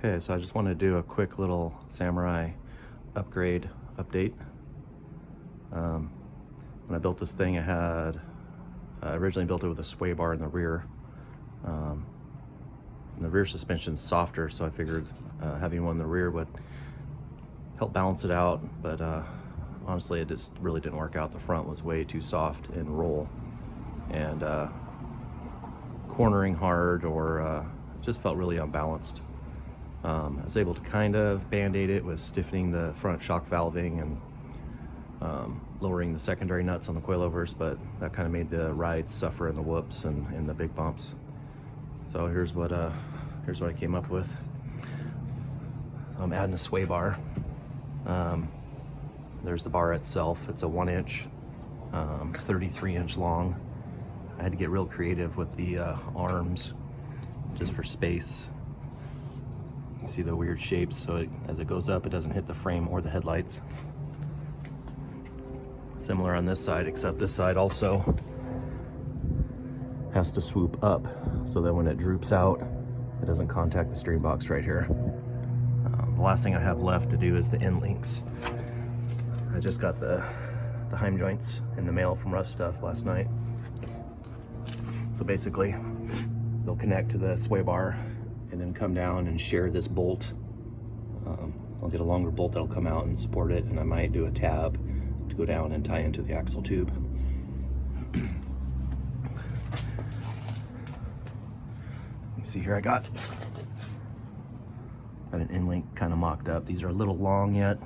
Okay, so I just want to do a quick little Samurai update. When I built this thing, I originally built it with a sway bar in the rear. And the rear suspension's softer, so I figured having one in the rear would help balance it out, but honestly it just really didn't work out. The front was way too soft in roll, and cornering hard, or just felt really unbalanced. I was able to kind of band-aid it with stiffening the front shock valving and lowering the secondary nuts on the coilovers, but that kind of made the ride suffer in the whoops and in the big bumps. So here's what I came up with. I'm adding a sway bar. There's the bar itself. It's a 1-inch, 33-inch long. I had to get real creative with the arms just for space. You see the weird shapes, so as it goes up, it doesn't hit the frame or the headlights. Similar on this side, except this side also has to swoop up so that when it droops out, it doesn't contact the steering box right here. The last thing I have left to do is the end links. I just got the Heim joints in the mail from Rough Stuff last night. So basically, they'll connect to the sway bar and then come down and share this bolt. I'll get a longer bolt that'll come out and support it, and I might do a tab to go down and tie into the axle tube. You see here, I got an end link kind of mocked up. These are a little long yet.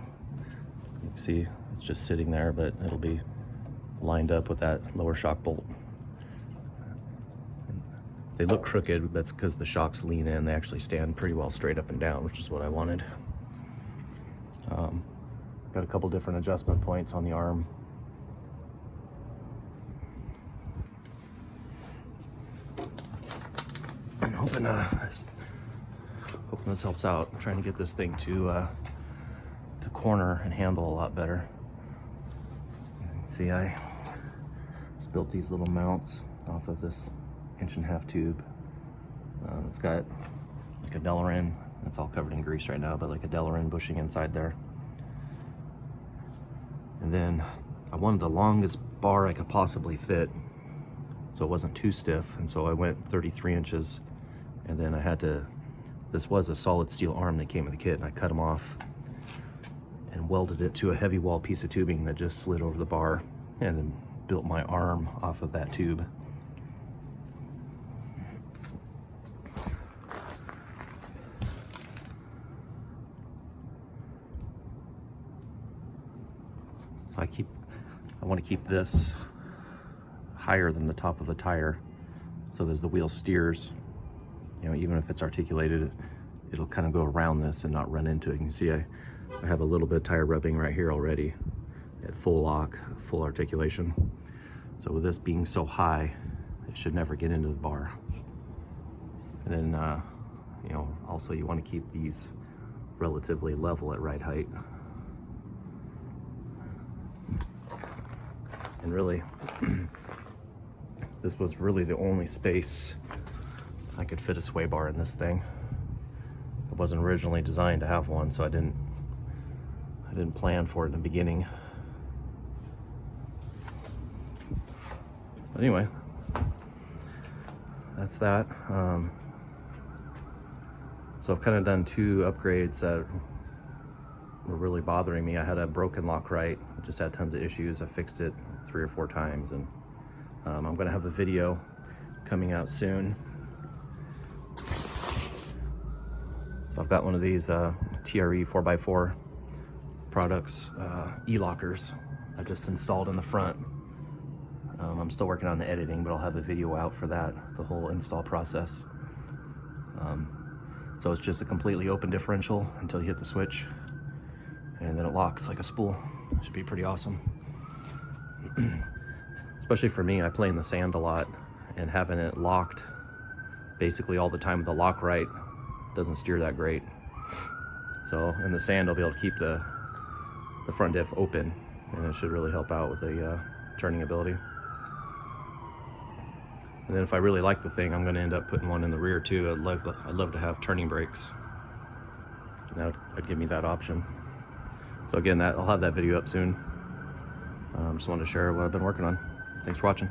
You can see it's just sitting there, but it'll be lined up with that lower shock bolt. They look crooked, but that's because the shocks lean in. They actually stand pretty well straight up and down, which is what I wanted. Got a couple different adjustment points on the arm. And hoping this helps out. I'm trying to get this thing to corner and handle a lot better. See, I just built these little mounts off of this 1.5-inch tube. It's got like a Delrin. It's all covered in grease right now, but like a Delrin bushing inside there. And then I wanted the longest bar I could possibly fit, so it wasn't too stiff, and so I went 33 inches. And then I had to, this was a solid steel arm that came with the kit, and I cut them off and welded it to a heavy wall piece of tubing that just slid over the bar, and then built my arm off of that tube. So I want to keep this higher than the top of the tire, so as the wheel steers, you know, even if it's articulated, it'll kind of go around this and not run into it. You can see I have a little bit of tire rubbing right here already at full lock, full articulation. So with this being so high, it should never get into the bar. And then, you know, also you want to keep these relatively level at right height. And really, this was really the only space I could fit a sway bar in this thing. It wasn't originally designed to have one, so I didn't plan for it in the beginning. But anyway, that's that. So I've kind of done 2 upgrades that were really bothering me. I had a broken Lockrite, just had tons of issues. I fixed it 3 or 4 times, and I'm gonna have a video coming out soon. So I've got one of these TRE4x4 products, E-lockers I just installed in the front. I'm still working on the editing, but I'll have a video out for that, the whole install process. So it's just a completely open differential until you hit the switch, and then it locks like a spool. It should be pretty awesome. Especially for me, I play in the sand a lot, and having it locked basically all the time with the Lockrite doesn't steer that great. So in the sand, I'll be able to keep the front diff open, and it should really help out with the turning ability. And then if I really like the thing, I'm going to end up putting one in the rear too. I'd love to have turning brakes. And that would give me that option. So again, I'll have that video up soon. Just wanted to share what I've been working on. Thanks for watching.